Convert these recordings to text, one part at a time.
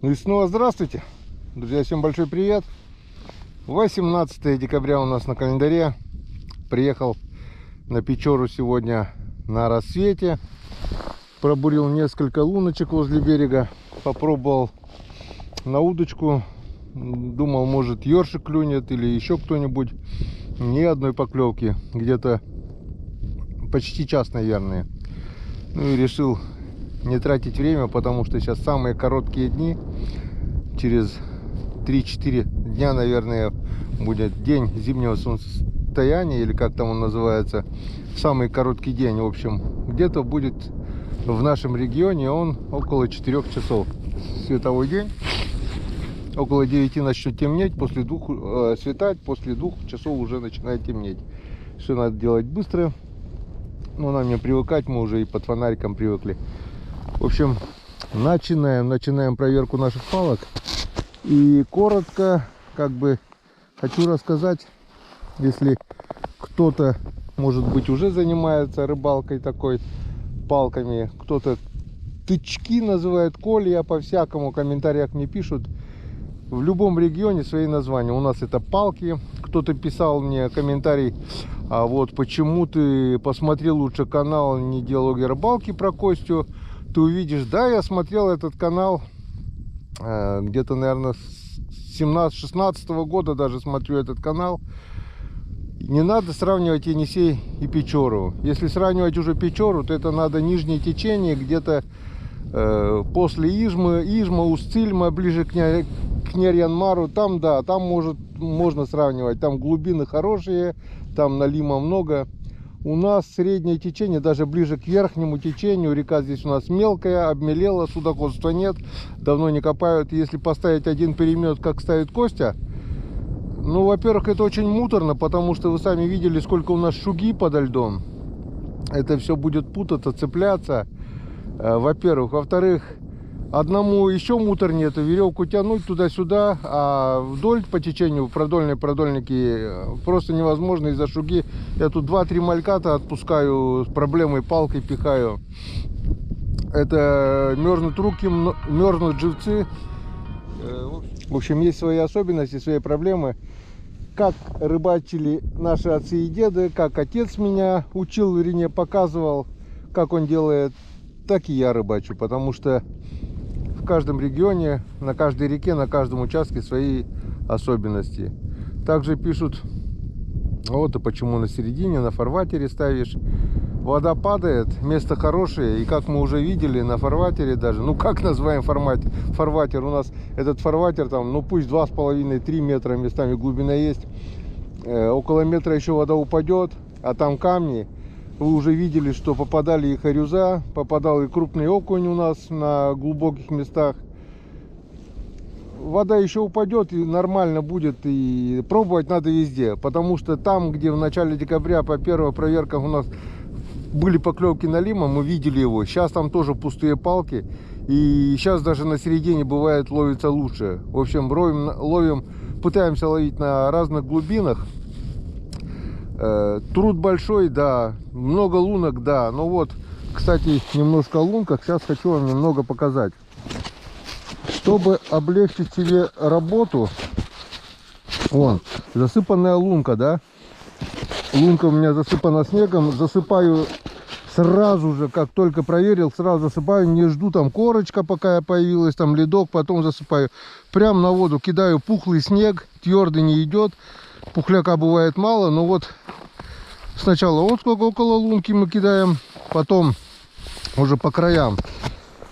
Ну и снова здравствуйте, друзья, всем большой привет. 18 декабря у нас на календаре. Приехал на Печору сегодня на рассвете. Пробурил несколько луночек возле берега. Попробовал на удочку. Думал, может, ёршик клюнет или еще кто-нибудь. Ни одной поклевки. Где-то почти час, наверное. Ну и решил не тратить время, потому что сейчас самые короткие дни. Через 3-4 дня, наверное, будет день зимнего солнцестояния, или как там он называется. Самый короткий день, в общем, где-то будет в нашем регионе он около 4 часов. Световой день. Около 9 начнет темнеть, после 2 светать, после 2 часов уже начинает темнеть. Все надо делать быстро. Но нам не привыкать, мы уже и под фонариком привыкли. В общем, начинаем проверку наших палок. И коротко, как бы, хочу рассказать, если кто-то, может быть, уже занимается рыбалкой такой, палками, кто-то тычки называет, колья, по-всякому, в комментариях мне пишут. В любом регионе свои названия. У нас это палки. Кто-то писал мне комментарий: а вот почему ты посмотри лучше канал «Не диалоги рыбалки» про Костю, ты увидишь. Да, я смотрел этот канал где-то, наверное, с 17-16 года даже смотрю этот канал. Не надо сравнивать Енисей и Печору. Если сравнивать уже Печору, то это надо нижнее течение, где-то после Ижма, Устильма, ближе к Нерьянмару. Там, да, там можно сравнивать. Там глубины хорошие, там налима много. У нас среднее течение, даже ближе к верхнему течению. Река здесь у нас мелкая, обмелела, судоходства нет, давно не копают. Если поставить один перемет, как ставит Костя, ну, во-первых, это очень муторно, потому что вы сами видели, сколько у нас шуги подо льдом. Это все будет путаться, цепляться, во-первых. Во-вторых, одному еще муторнее это веревку тянуть туда-сюда, а вдоль по течению продольники просто невозможно из-за шуги. Я тут 2-3 мальката отпускаю, с проблемой палкой пихаю. Это мерзнут руки, мерзнут живцы. В общем, есть свои особенности, свои проблемы. Как рыбачили наши отцы и деды, как отец меня учил, вернее, показывал, как он делает, так и я рыбачу, потому что в каждом регионе, на каждой реке, на каждом участке свои особенности. Также пишут: вот и почему на середине, на фарватере ставишь. Вода падает, место хорошее, и как мы уже видели на фарватере даже, ну как называем фарватер, у нас этот фарватер там, ну пусть 2,5-3 метра местами глубина есть, около метра еще вода упадет, а там камни. Вы уже видели, что попадали и хорюза, попадал и крупный окунь у нас на глубоких местах. Вода еще упадет и нормально будет, и пробовать надо везде, потому что там, где в начале декабря по первым проверкам у нас были поклевки налима, мы видели его. Сейчас там тоже пустые палки, и сейчас даже на середине бывает ловится лучше. В общем, ловим, пытаемся ловить на разных глубинах. Труд большой, да, много лунок, да. Но вот, кстати, немножко о лунках. Сейчас хочу вам немного показать. Чтобы облегчить себе работу, вон, засыпанная лунка, да. Лунка у меня засыпана снегом. Засыпаю сразу же, как только проверил, сразу засыпаю. Не жду там корочка, пока появилась, там ледок, потом засыпаю. Прям на воду кидаю пухлый снег, твердый не идет. Пухляка бывает мало, но вот сначала вот сколько около лунки мы кидаем, потом уже по краям.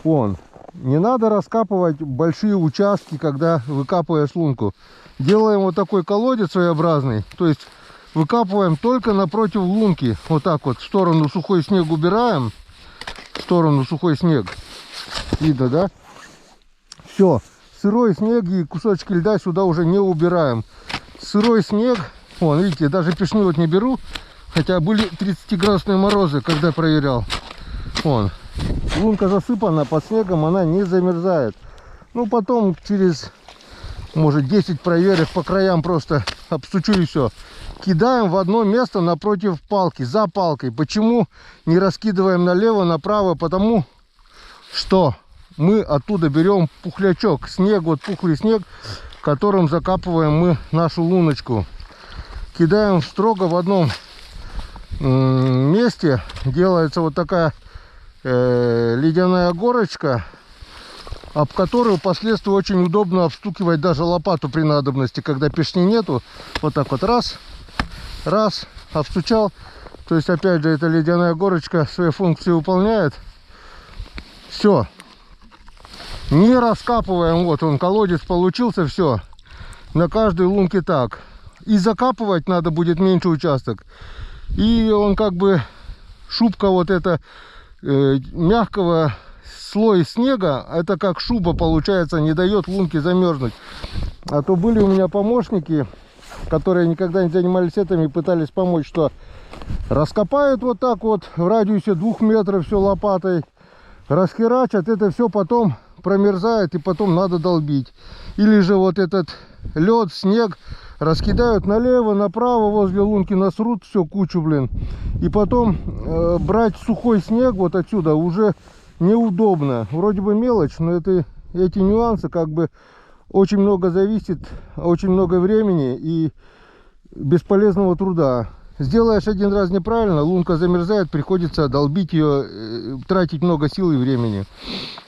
Вон. Не надо раскапывать большие участки, когда выкапываешь лунку. Делаем вот такой колодец своеобразный, то есть выкапываем только напротив лунки. Вот так вот, в сторону сухой снег убираем. В сторону сухой снег. Видно, да? Все. Сырой снег и кусочки льда сюда уже не убираем. Сырой снег. Вон, видите, даже пешню вот не беру. Хотя были 30-градусные морозы, когда проверял. Вон. Лунка засыпана под снегом, она не замерзает. Ну, потом через, может, 10 проверок по краям просто обстучу и все. Кидаем в одно место напротив палки, за палкой. Почему не раскидываем налево, направо? Потому что мы оттуда берем пухлячок, снег, вот пухлый снег, которым закапываем мы нашу луночку. Кидаем строго в одном месте, делается вот такая ледяная горочка, об которую впоследствии очень удобно обстукивать даже лопату при надобности, когда пешни нету. Вот так вот раз, обстучал. То есть опять же эта ледяная горочка свои функции выполняет. Все. Не раскапываем. Вот он, колодец получился, все. На каждой лунке так. И закапывать надо будет меньше участок. И он как бы, шубка вот эта мягкого слой снега, это как шуба получается, не дает лунке замерзнуть. А то были у меня помощники, которые никогда не занимались этим и пытались помочь, что раскопают вот так вот в радиусе 2 метров все лопатой, расхерачат, это все потом промерзает и потом надо долбить. Или же вот этот лед, снег раскидают налево, направо, возле лунки насрут все кучу, блин. И потом брать сухой снег вот отсюда уже неудобно. Вроде бы мелочь, но эти нюансы как бы очень много зависит, очень много времени и бесполезного труда. Сделаешь один раз неправильно, лунка замерзает, приходится долбить ее, тратить много сил и времени.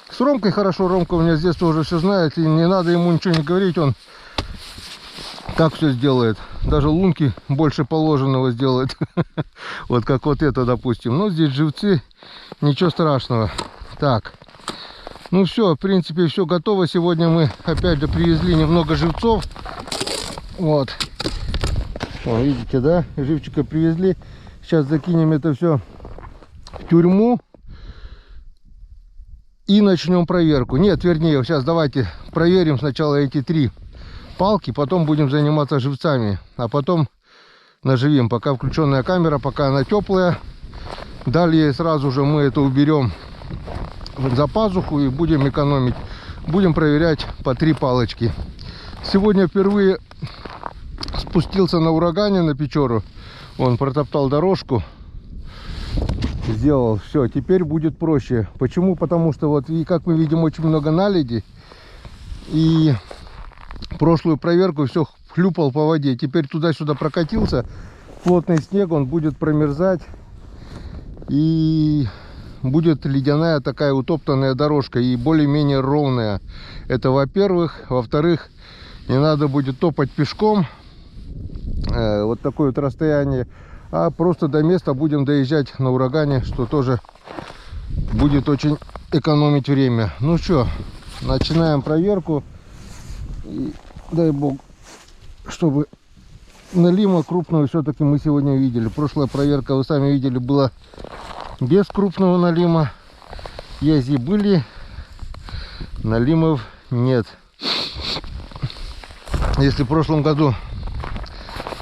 С Ромкой хорошо, Ромка у меня с детства уже все знает, и не надо ему ничего не говорить, он так все сделает. Даже лунки больше положенного сделает. Вот как вот это, допустим. Но здесь живцы, ничего страшного. Так, ну все, в принципе, все готово. Сегодня мы опять же привезли немного живцов. Вот. О, видите, да? Живчика привезли. Сейчас закинем это все в тюрьму. И начнем проверку. Нет, вернее, сейчас давайте проверим сначала эти 3 палки, потом будем заниматься живцами, а потом наживим. Пока включенная камера, пока она теплая. Далее сразу же мы это уберем за пазуху и будем экономить. Будем проверять по 3 палочки. Сегодня впервые спустился на урагане на Печору. Он протоптал дорожку. Сделал все. Теперь будет проще. Почему? Потому что вот, и как мы видим, очень много наледи. И прошлую проверку все хлюпал по воде. Теперь туда-сюда прокатился. Плотный снег, он будет промерзать. И будет ледяная такая утоптанная дорожка. И более-менее ровная. Это во-первых. Во-вторых, не надо будет топать пешком. Вот такое вот расстояние. А просто до места будем доезжать на урагане, что тоже будет очень экономить время. Ну что, начинаем проверку. И дай бог, чтобы налима крупного все-таки мы сегодня видели. Прошлая проверка, вы сами видели, была без крупного налима. Язи были, налимов нет. Если в прошлом году,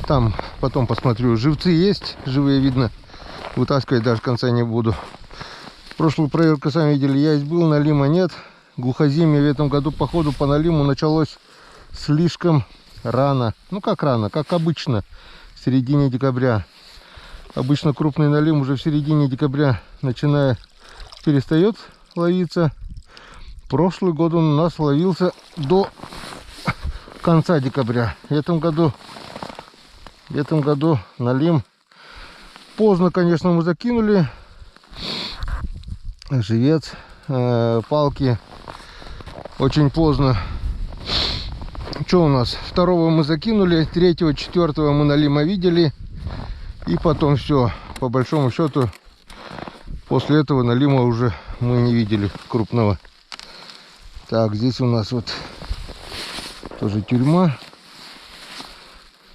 там потом посмотрю, живцы есть, живые видно, вытаскивать даже конца не буду. Прошлую проверку сами видели, ясь был, налима нет. Глухозимье в этом году, походу, по налиму началось слишком рано. Ну как рано, как обычно, в середине декабря. Обычно крупный налим уже в середине декабря перестает ловиться. Прошлый год он у нас ловился до конца декабря. В этом году налим поздно, конечно, мы закинули. Живец, палки очень поздно. Что у нас? 2-го мы закинули, 3-го, 4-го мы налима видели. И потом все, по большому счету, после этого налима уже мы не видели крупного. Так, здесь у нас вот тоже тюрьма,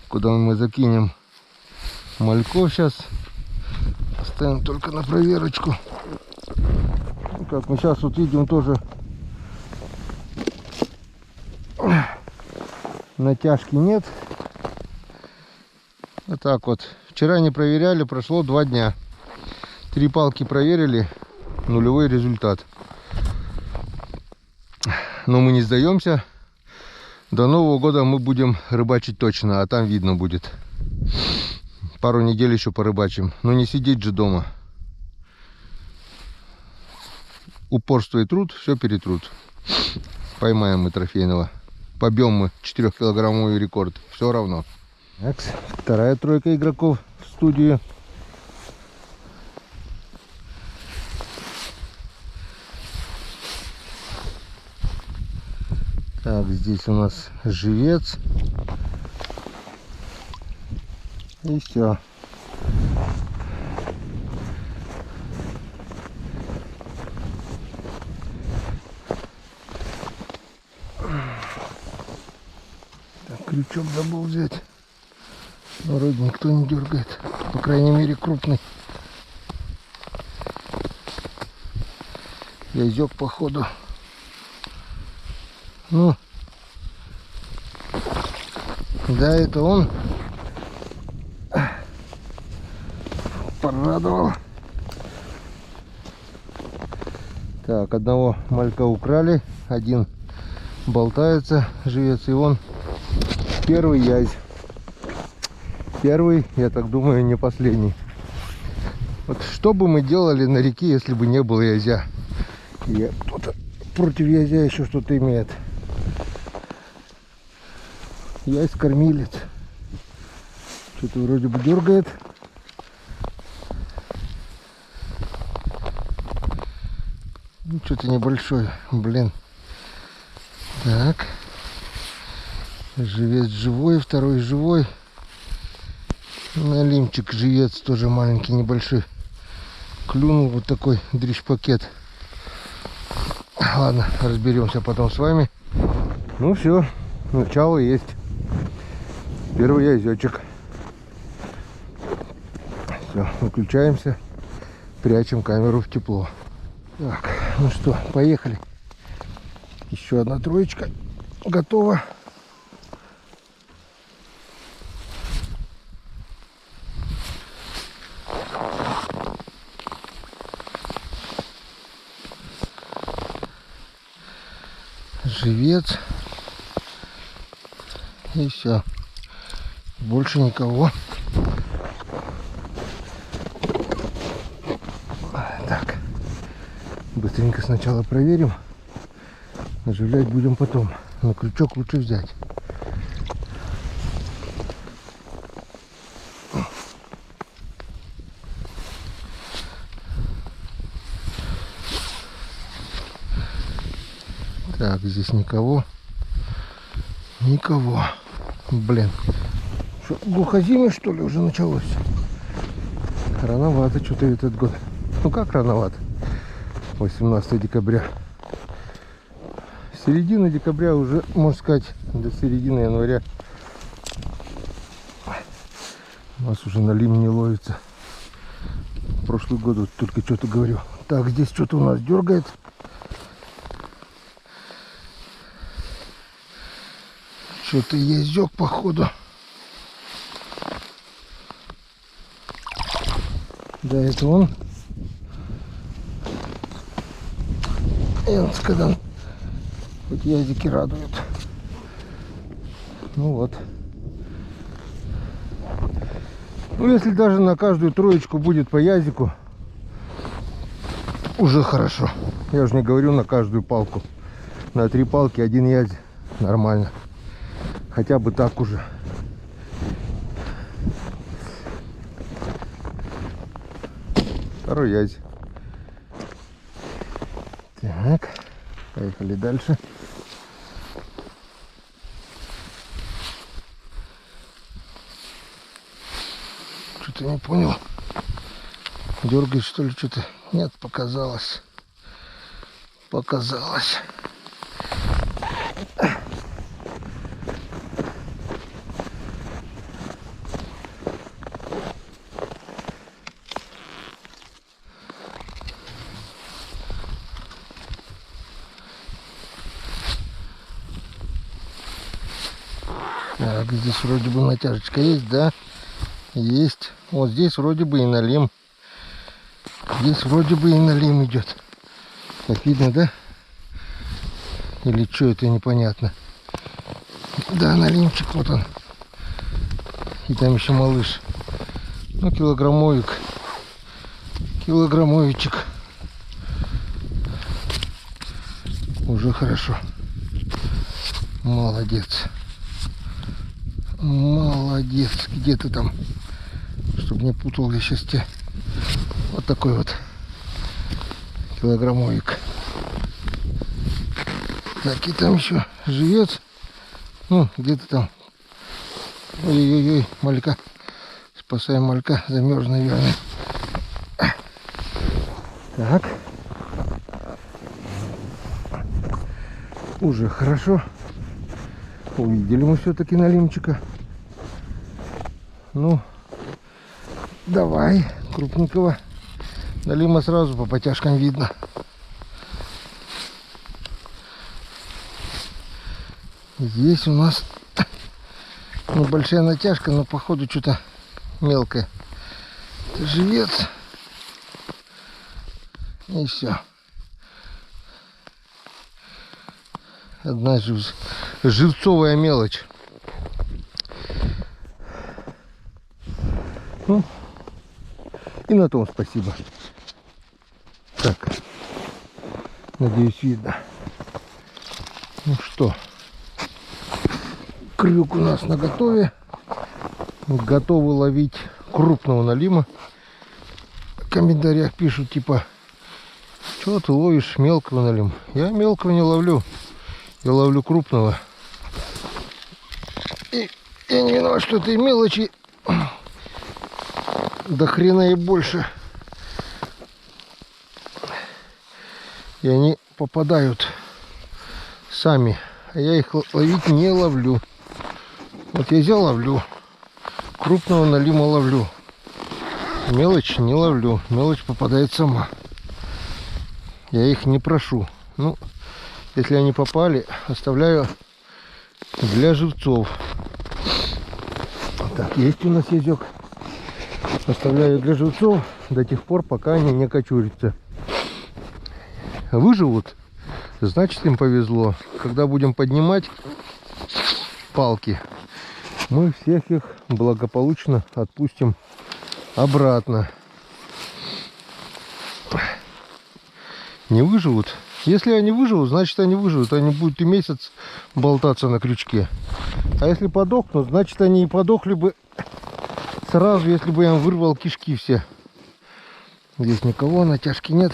куда мы закинем мальков сейчас. Оставим только на проверочку. Как мы сейчас вот видим, тоже натяжки нет. Вот так вот. Вчера не проверяли, прошло 2 дня. 3 палки проверили, нулевой результат. Но мы не сдаемся. До Нового года мы будем рыбачить точно, а там видно будет. Пару недель еще порыбачим. Но не сидеть же дома. упорство и труд все перетрут. Поймаем мы трофейного. Побьем мы 4-килограммовый рекорд. Все равно. Так, вторая тройка игроков в студии. Так, здесь у нас живец. И все. Так, крючок забыл взять. Но вроде никто не дергает. По крайней мере, крупный. Язёк, походу. Ну, да, это он. Порадовал. Так, одного малька украли, один болтается, живец, и он первый язь. Первый, я так думаю, не последний. Вот что бы мы делали на реке, если бы не было язя? И кто-то против язя еще что-то имеет. Язь кормилец. Что-то вроде бы дергает. Ну, что-то небольшое, блин. Так. Живец живой, второй живой. Налимчик живец тоже маленький, небольшой. Клюнул вот такой дрищ-пакет. Ладно, разберемся потом с вами. Ну все, начало есть. Первый язёчек. Все, выключаемся. Прячем камеру в тепло. Так, ну что, поехали. Еще одна троечка готова. Живец. И все. Больше никого. Так. Быстренько сначала проверим. Оживлять будем потом. Но крючок лучше взять. Так, здесь никого. Никого. Блин. Что, глухозимье, что ли, уже началось? Рановато что-то этот год. Ну как рановато? 18 декабря. Середина декабря уже, можно сказать, до середины января. У нас уже налим не ловится. Прошлый год вот только что-то говорю. Так, здесь что-то у нас дергает. Что-то язёк, походу. Да, это он. Когда хоть языки радуют. Ну вот. Ну, если даже на каждую троечку будет по языку, уже хорошо. Я уже не говорю на каждую палку. На 3 палки 1 язь. Нормально. Хотя бы так уже. Второй язь. Так. Поехали дальше. Что-то не понял. Дергает, что ли, что-то? Нет, показалось. Показалось. Так, здесь вроде бы натяжечка есть, да? Есть. Вот здесь вроде бы и налим. Здесь вроде бы и налим идет. Так видно, да? Или что это, непонятно. Да, налимчик, вот он. И там еще малыш. Ну, килограммовик. Килограммовичек. Уже хорошо. Молодец. Молодец. Где ты там? Чтобы не путал я сейчас тебе. Вот такой вот килограммовик. Так, и там еще живец. Ну, где-то там. Ой-ой-ой, малька. Спасаем малька. Замерз, наверное. Так. Уже хорошо. Увидели мы все-таки налимчика. Ну, давай, крупненького. Налима сразу по потяжкам видно. Здесь у нас небольшая натяжка, но походу что-то мелкое. Это живец. И все. Одна живцовая мелочь. Ну, и на том спасибо. Так, надеюсь, видно. Ну что, крюк у нас наготове. Готовы ловить крупного налима. В комментариях пишут типа, что ты ловишь мелкого налима? Я мелкого не ловлю. Я ловлю крупного. И я не виноват, что этой мелочи до хрена и больше. И они попадают сами. А я их ловить не ловлю. Вот я взял, ловлю. Крупного налима ловлю. Мелочь не ловлю. Мелочь попадает сама. Я их не прошу. Ну, если они попали, оставляю для живцов. Так, есть у нас язык. Оставляю для живцов до тех пор, пока они не окочурятся. Выживут, значит, им повезло. Когда будем поднимать палки, мы всех их благополучно отпустим обратно. Не выживут. Если они выживут, значит, они выживут. Они будут и месяц болтаться на крючке. А если подохнут, значит, они и подохли бы сразу, если бы я им вырвал кишки все. Здесь никого, натяжки нет.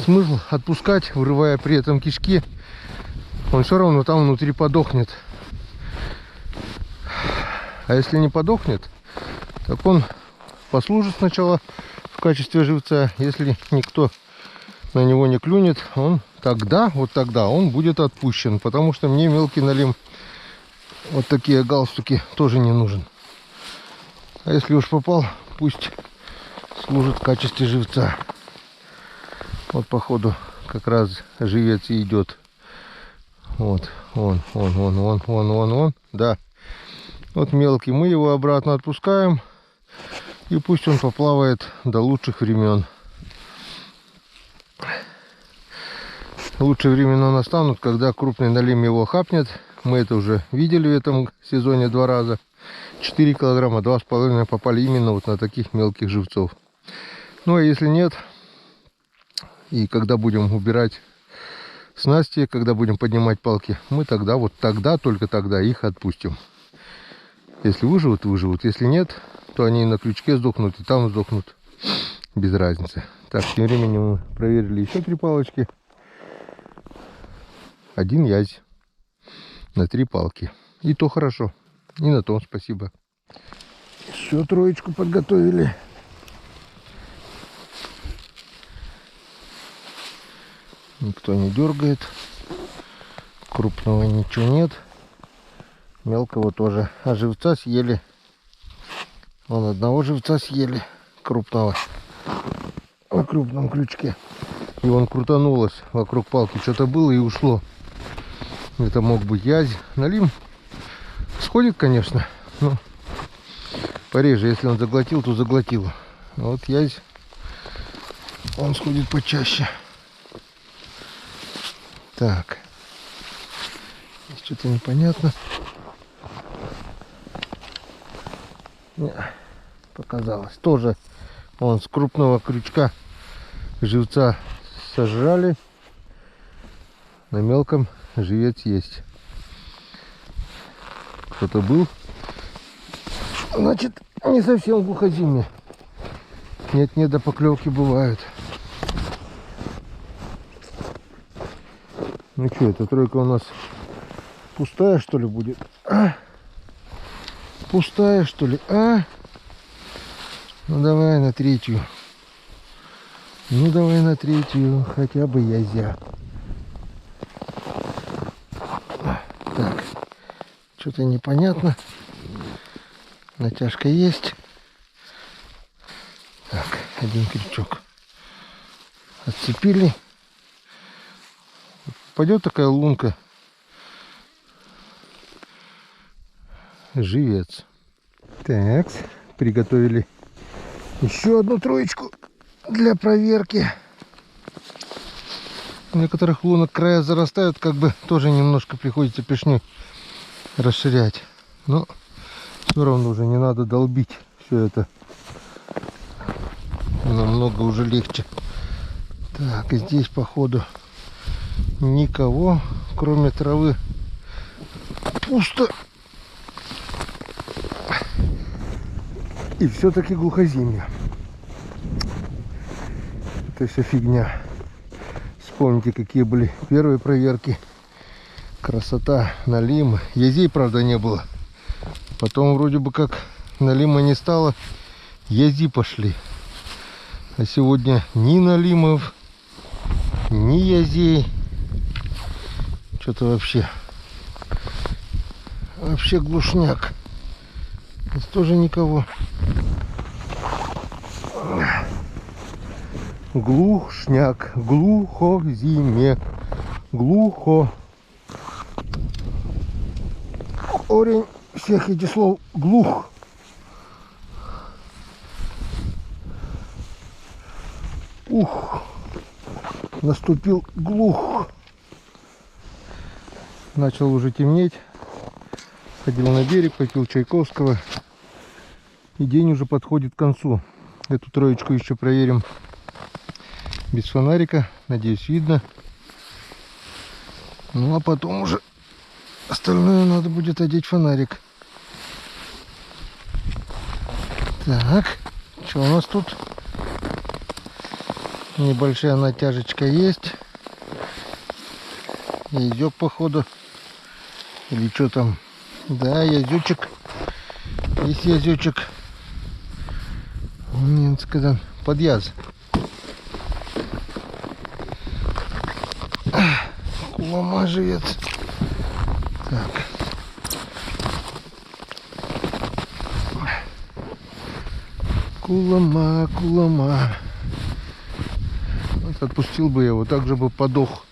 Смысл отпускать, вырывая при этом кишки. Он все равно там внутри подохнет. А если не подохнет, так он послужит сначала в качестве живца. Если никто на него не клюнет, он тогда, вот тогда он будет отпущен. Потому что мне мелкий налим, вот такие галстуки, тоже не нужен. А если уж попал, пусть служит в качестве живца. Вот походу как раз живец и идет. Вот, вон. Да. Вот мелкий. Мы его обратно отпускаем. И пусть он поплавает до лучших времен. Лучшие времена настанут, когда крупный налим его хапнет. Мы это уже видели в этом сезоне 2 раза. 4 килограмма, 2,5 попали именно вот на таких мелких живцов. Ну а если нет, и когда будем убирать снасти, когда будем поднимать палки, мы тогда, вот тогда, только тогда их отпустим. Если выживут, выживут. Если нет, то они на крючке сдохнут и там сдохнут. Без разницы. Так, тем временем мы проверили еще 3 палочки. 1 язь на 3 палки. И то хорошо. И на том спасибо. Еще 3 подготовили. Никто не дергает. Крупного ничего нет. Мелкого тоже. А живца съели. Вон одного живца съели. Крупного. На крупном крючке. И он крутанулось. Вокруг палки что-то было и ушло. Это мог быть язь. Налим сходит, конечно. Но пореже. Если он заглотил, то заглотил. А вот язь, он сходит почаще. Так. Что-то непонятно. Не, показалось. Тоже он с крупного крючка живца сожрали. На мелком живец есть. Кто-то был. Значит, не совсем глухозимье. Нет-нет, да поклевки бывают. Ну что, эта тройка у нас пустая, что ли, будет? Пустая, что ли? Ну давай на третью. Ну давай на третью, хотя бы язя. Так, что-то непонятно. Натяжка есть. Так, один крючок отцепили. Пойдет такая лунка. Живец. Так, приготовили еще одну троечку для проверки. У некоторых лунок края зарастают, как бы тоже немножко приходится пешню расширять. Но все равно уже не надо долбить все это. Намного уже легче. Так, и здесь походу никого, кроме травы. Пусто. И все-таки глухозимье. Это все фигня. Вспомните, какие были первые проверки. Красота, налимы. Язей, правда, не было. Потом вроде бы как налима не стало, язи пошли. А сегодня ни налимов, ни язей. Что-то вообще глушняк. Здесь тоже никого. Глушняк, глухо зиме, глухо. Корень всех этих слов глух. Ух, наступил глух. Начал уже темнеть. Ходил на берег, попил Чайковского. И день уже подходит к концу. Эту троечку еще проверим без фонарика. Надеюсь, видно. Ну а потом уже остальное надо будет одеть фонарик. Так, что у нас тут? Небольшая натяжечка есть. Язёк, походу. Или что там? Да, язючек. Есть язючек. Немецкий подъяз. Кулама живет. Так. Кулама, кулама. Вот отпустил бы я его, так же бы подох.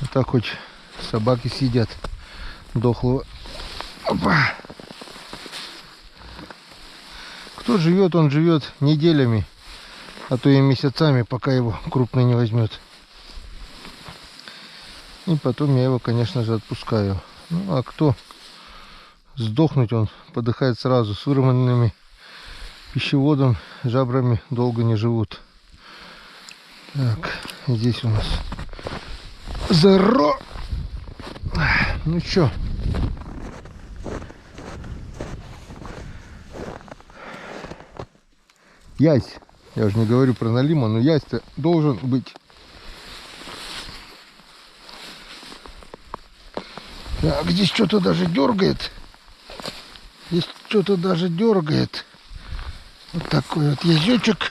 Вот так хоть собаки сидят дохлого. Опа. Кто живет, он живет неделями, а то и месяцами, пока его крупный не возьмет. И потом я его, конечно же, отпускаю. Ну а кто сдохнуть, он подыхает сразу. С вырванными пищеводом, жабрами долго не живут. Так, здесь у нас зеро. Ну чё? Ясь. Я уже не говорю про налима, но ясь-то должен быть. Так, здесь что-то даже дергает. Здесь что-то даже дергает. Вот такой вот язычек.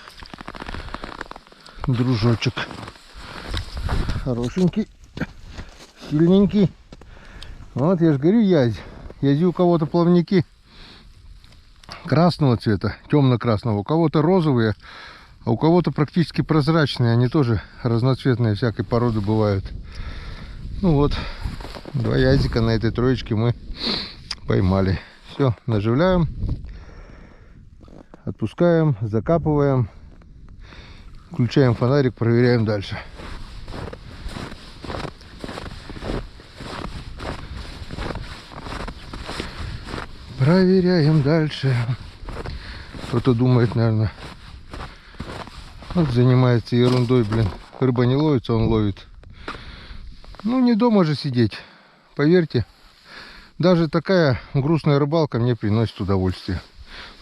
Дружочек. Хорошенький. Сильненький. Вот я же говорю, язь. Язи у кого-то плавники красного цвета, темно-красного, у кого-то розовые, а у кого-то практически прозрачные. Они тоже разноцветные всякой породы бывают. Ну вот, два язика на этой троечке мы поймали. Все, наживляем, отпускаем, закапываем, включаем фонарик, проверяем дальше. Проверяем дальше. Кто-то думает, наверное, вот занимается ерундой, блин. Рыба не ловится, он ловит. Ну, не дома же сидеть, поверьте. Даже такая грустная рыбалка мне приносит удовольствие.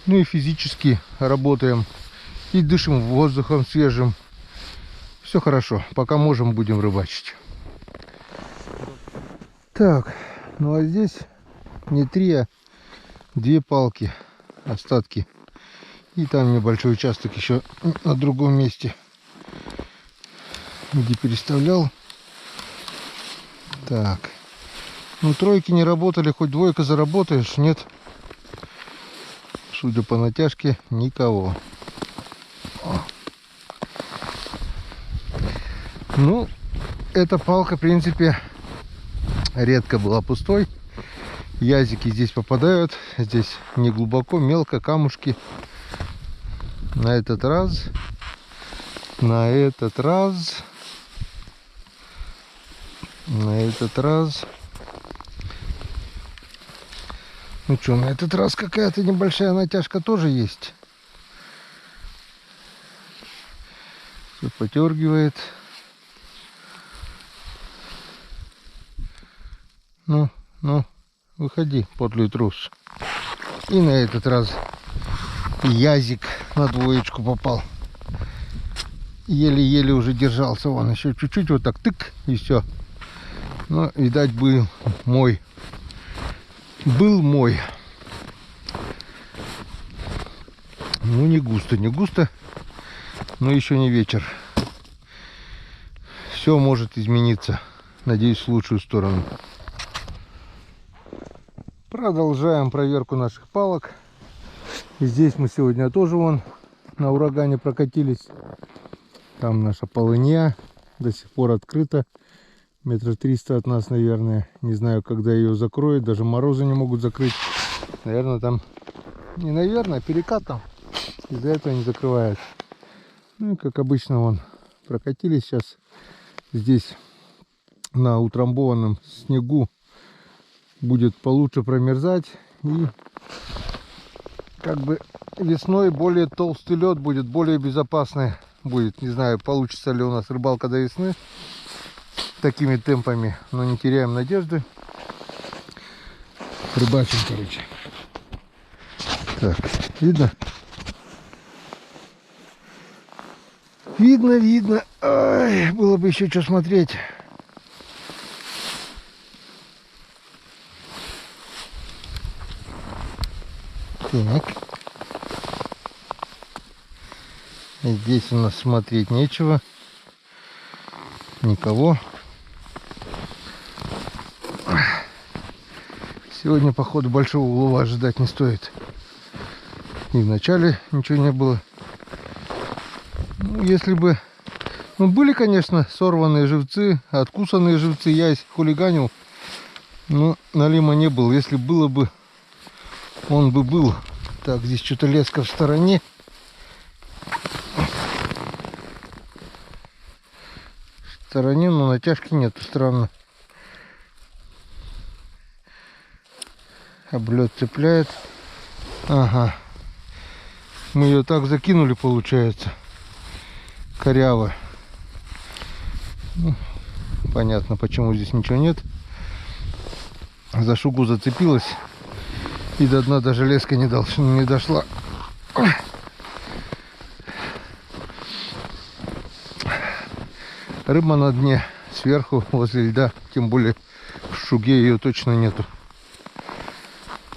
Ну и физически работаем, и дышим воздухом свежим. Все хорошо, пока можем, будем рыбачить. Так, ну а здесь не 3, а 2 палки, остатки. И там небольшой участок еще на другом месте, где переставлял. Так, ну тройки не работали, хоть двойка заработаешь, нет. Судя по натяжке, никого. Ну, эта палка, в принципе, редко была пустой. Язики здесь попадают. Здесь не глубоко, мелко, камушки. На этот раз. На этот раз. Ну что, на этот раз какая-то небольшая натяжка тоже есть. Все подергивает. Ну, выходи, подлый трус. И на этот раз язик на двоечку попал. Еле-еле уже держался. Вон еще чуть-чуть вот так тык, и все. Но, видать, был мой. Ну, не густо, но еще не вечер. Все может измениться. Надеюсь, в лучшую сторону. Продолжаем проверку наших палок. И здесь мы сегодня тоже вон на урагане прокатились. Там наша полынья до сих пор открыта. 300 от нас, наверное. Не знаю, когда ее закроют. Даже морозы не могут закрыть. Наверное, там... Не наверное, а перекат там. Из-за этого не закрывают. Ну и как обычно вон прокатились сейчас. Здесь на утрамбованном снегу будет получше промерзать. И как бы весной более толстый лед будет, более безопасный будет. Не знаю, получится ли у нас рыбалка до весны такими темпами, но не теряем надежды. Рыбачим, короче. Так, видно? Видно. Ой, было бы еще что смотреть. Так. Здесь у нас смотреть нечего. Никого. Сегодня, походу, большого улова ожидать не стоит. И в начале ничего не было. Ну, если бы... Ну, были, конечно, сорванные живцы, откусанные живцы. Я их хулиганил. Но налима не было. Если было бы, он бы был. Так, здесь что-то леска в стороне. В стороне, но натяжки нету. Странно. Облет цепляет. Ага. Мы ее так закинули, получается. Коряво. Ну, понятно, почему здесь ничего нет. За шугу зацепилась. И до дна даже леска не дошла. Рыба на дне, сверху, возле льда. Тем более в шуге ее точно нету.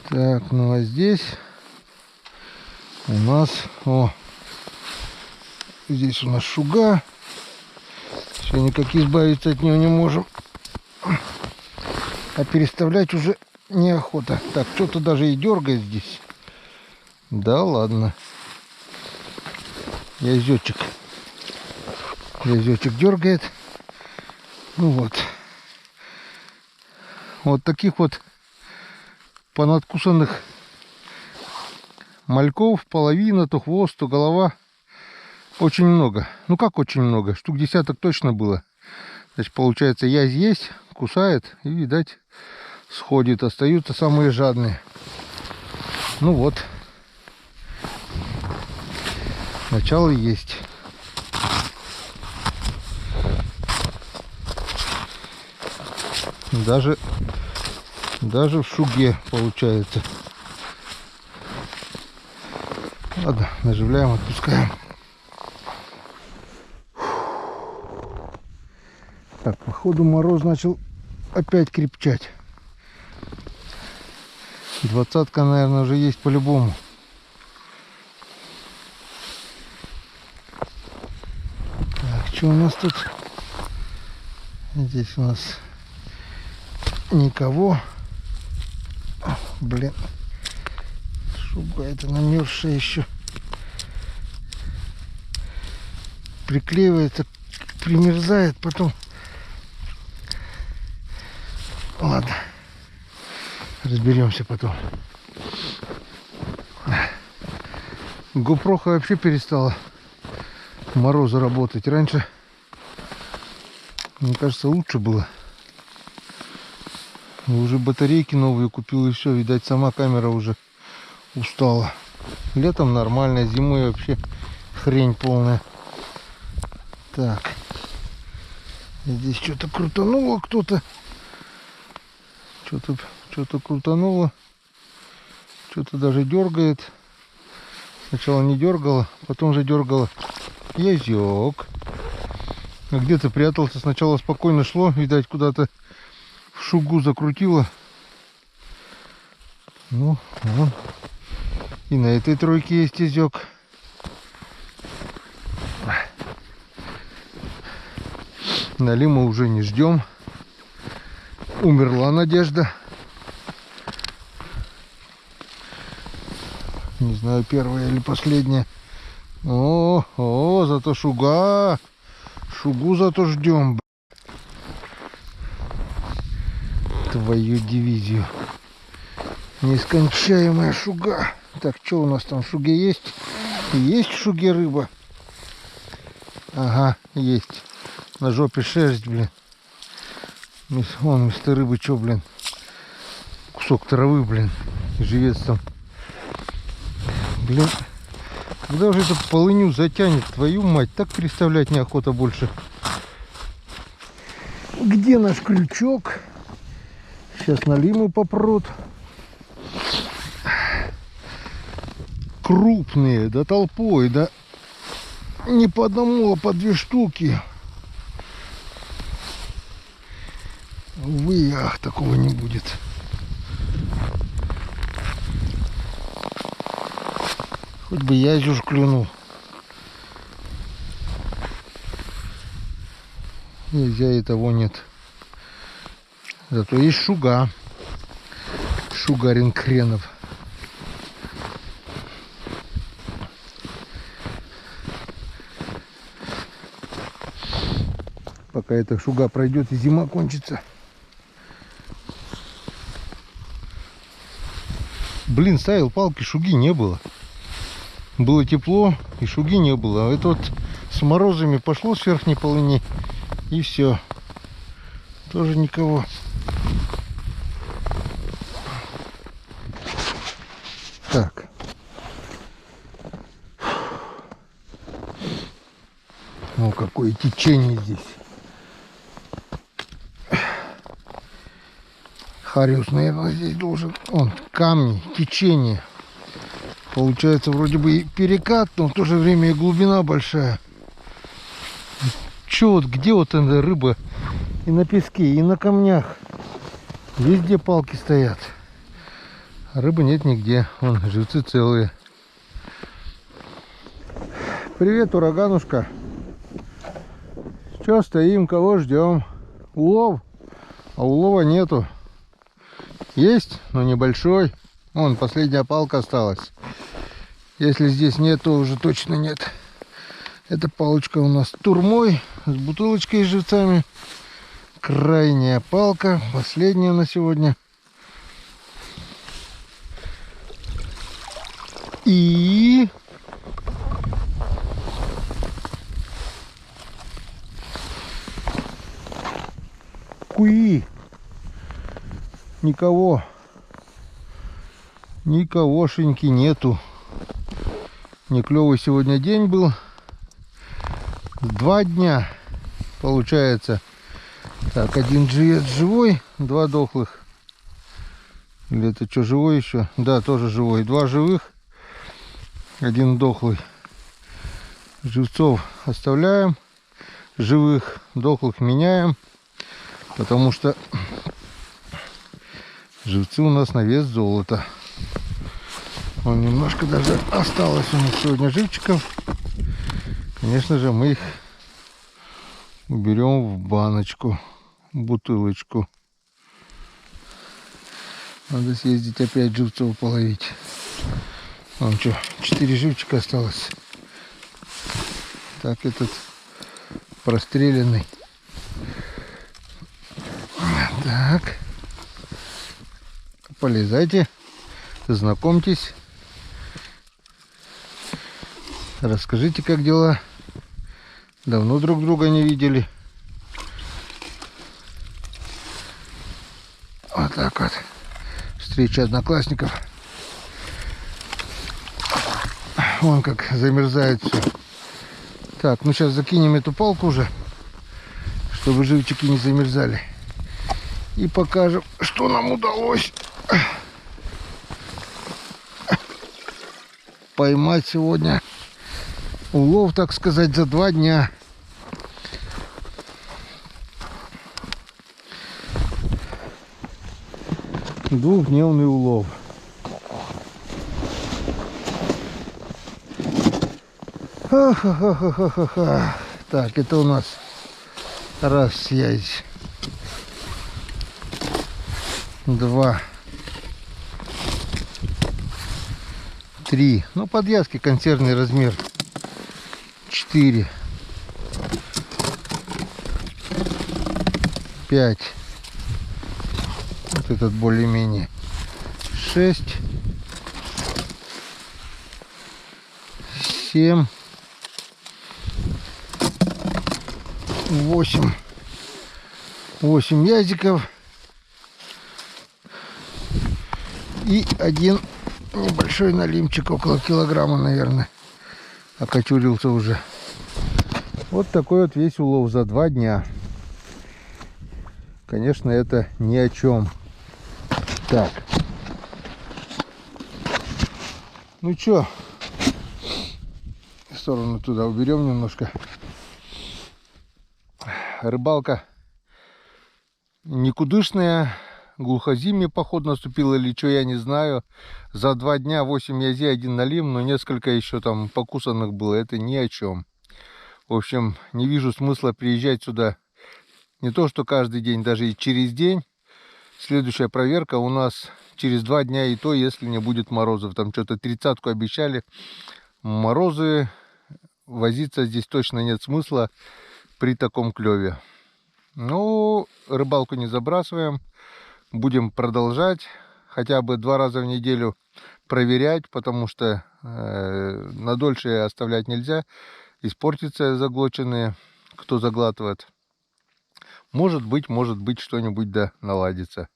Так, ну а здесь у нас... О, здесь у нас шуга. Все, никак избавиться от нее не можем. А переставлять уже неохота. Так, что-то даже и дергает здесь. Да ладно. Язёчек дергает. Ну вот. Вот таких вот понадкусанных мальков, половина, то хвост, то голова. Очень много. Ну как очень много? Штук десяток точно было. Значит, получается, язь есть, кусает и, видать, сходит. Остаются самые жадные. Ну вот. Начало есть. Даже в шуге получается. Ладно, наживляем, отпускаем. Так, походу мороз начал опять крепчать. 20-ка, наверное, уже есть по-любому. Так, что у нас тут? Здесь у нас никого. О, блин. Шуга это намерзшая еще. Приклеивается, примерзает, потом. Ладно. Разберемся потом. GoPro вообще перестала морозу работать. Раньше, мне кажется, лучше было. Уже батарейки новые купил и все. Видать, сама камера уже устала. Летом нормально, зимой вообще хрень полная. Так. Здесь что-то крутануло кто-то. Что-то крутануло. Что-то даже дергает. Сначала не дергало, потом же дергало. Язёк. Где-то прятался. Сначала спокойно шло. Видать, куда-то в шугу закрутило. Ну, вон. И на этой тройке есть язёк. Налима уже не ждем. Умерла надежда. Не знаю, первая или последняя. О, зато шуга. Шугу зато ждем. Твою дивизию. Нескончаемая шуга. Так, что у нас там в шуге есть? Есть в шуге рыба? Ага, есть. На жопе шерсть, блин. Вон вместо рыбы что, блин? Кусок травы, блин. И живец там. Блин. Когда уже эту полыню затянет, твою мать, так представлять неохота больше. Где наш крючок? Сейчас налимы попрут. Крупные, да толпой, да не по одному, а по две штуки. Увы, ах, такого не будет. Хоть бы язюш клюнул. Нельзя, и того нет. Зато есть шуга. Шугарин хренов. Пока эта шуга пройдет и зима кончится. Блин, ставил палки, шуги не было. Было тепло и шуги не было. А это вот с морозами пошло с верхней полыни и все. Тоже никого. Так. Ну какое течение здесь. Хариус, наверное, здесь должен. Вон, камни, течение. Получается, вроде бы и перекат, но в то же время и глубина большая. Че вот, где вот эта рыба? И на песке, и на камнях. Везде палки стоят. А рыбы нет нигде. Вон, живцы целые. Привет, ураганушка. Че стоим, кого ждем? Улов? А улова нету. Есть, но небольшой. Вон, последняя палка осталась. Если здесь нет, то уже точно нет. Эта палочка у нас турмой с бутылочкой и живцами. Крайняя палка, последняя на сегодня. И куи. Никого. Никогошеньки нету. Не клевый сегодня день был. 2 дня, получается. Так, один GS живой, 2 дохлых. Или это что, живой еще? Да, тоже живой. 2 живых, 1 дохлый. Живцов оставляем. Живых, дохлых меняем. Потому что живцы у нас на вес золота. Вон немножко даже осталось у нас сегодня живчиков. Конечно же, мы их уберем в баночку, бутылочку. Надо съездить опять живцов половить. Вон что, 4 живчика осталось. Так, этот простреленный. Так. Полезайте, знакомьтесь. Расскажите, как дела. Давно друг друга не видели. Вот так вот. Встреча одноклассников. Вон как замерзает все. Так, ну сейчас закинем эту палку уже, чтобы живчики не замерзали. И покажем, что нам удалось поймать сегодня. Улов, так сказать, за 2 дня. Двухдневный улов. Ха-ха-ха-ха-ха-ха. Так, это у нас раз связь. 2. 3. Ну, подвязки консервный размер. 4. 5. Вот этот более-менее. 6. 7. 8. 8 язиков. И 1 небольшой налимчик, около килограмма, наверное. Окочурился уже. Вот такой вот весь улов за 2 дня. Конечно, это ни о чем. Так. Ну чё, в сторону туда уберем немножко. Рыбалка никудышная. Глухозимье, походу, наступило или что, я не знаю. За 2 дня 8 язи, 1 налим, но несколько еще там покусанных было. Это ни о чем. В общем, не вижу смысла приезжать сюда не то что каждый день, даже и через день. Следующая проверка у нас через 2 дня, и то, если не будет морозов. Там что-то 30-ку обещали. Морозы, возиться здесь точно нет смысла при таком клеве. Ну, рыбалку не забрасываем. Будем продолжать. Хотя бы 2 раза в неделю проверять, потому что на дольше оставлять нельзя. Испортятся заглоченные, кто заглатывает. Может быть, что-нибудь да наладится.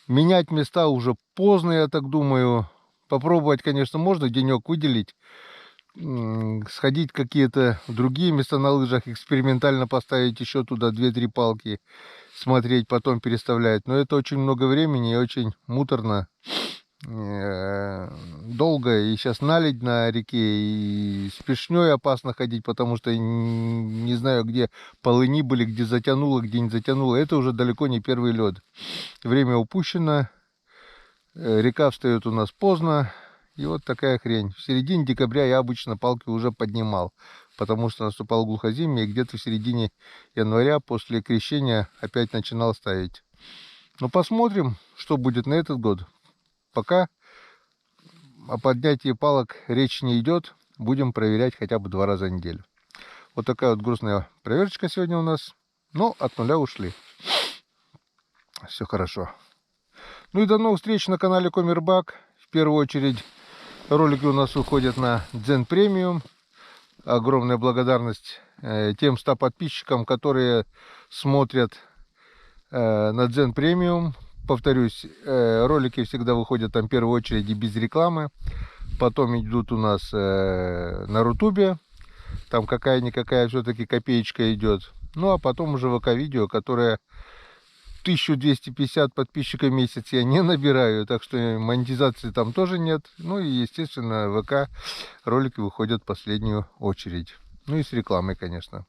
Менять места уже поздно, я так думаю. Попробовать, конечно, можно денек выделить. Сходить в какие-то другие места на лыжах, экспериментально поставить еще туда 2-3 палки, смотреть, потом переставлять. Но это очень много времени и очень муторно, долго. И сейчас наледь на реке, и с пешней опасно ходить, потому что не знаю, где полыни были, где затянуло, где не затянуло. Это уже далеко не первый лед. Время упущено, река встает у нас поздно. И вот такая хрень. В середине декабря я обычно палки уже поднимал, потому что наступал глухозимье, и где-то в середине января после крещения опять начинал ставить. Но посмотрим, что будет на этот год. Пока о поднятии палок речь не идет, будем проверять хотя бы 2 раза в неделю. Вот такая вот грустная проверочка сегодня у нас. Но от нуля ушли. Все хорошо. Ну и до новых встреч на канале Коммербак. В первую очередь ролики у нас уходят на Дзен Премиум. Огромная благодарность тем 100 подписчикам, которые смотрят на Дзен Премиум. Повторюсь, ролики всегда выходят там в первую очередь и без рекламы. Потом идут у нас на Рутубе. Там какая-никакая все-таки копеечка идет. Ну а потом уже ВК-видео, которое 1250 подписчиков в месяц я не набираю, так что монетизации там тоже нет. Ну и, естественно, ВК ролики выходят в последнюю очередь. Ну и с рекламой, конечно.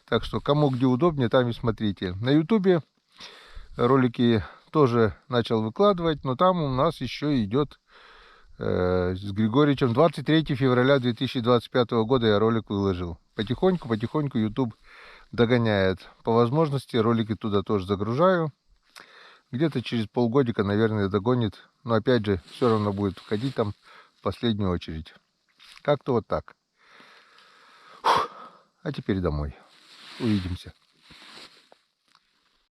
Так что кому где удобнее, там и смотрите. На ютубе ролики тоже начал выкладывать, но там у нас еще идет с Григорьевичем 23 февраля 2025 года я ролик выложил. Потихоньку YouTube догоняет. По возможности ролики туда тоже загружаю. Где-то через полгодика, наверное, догонит. Но опять же, все равно будет входить там в последнюю очередь. Как-то вот так. А теперь домой. Увидимся.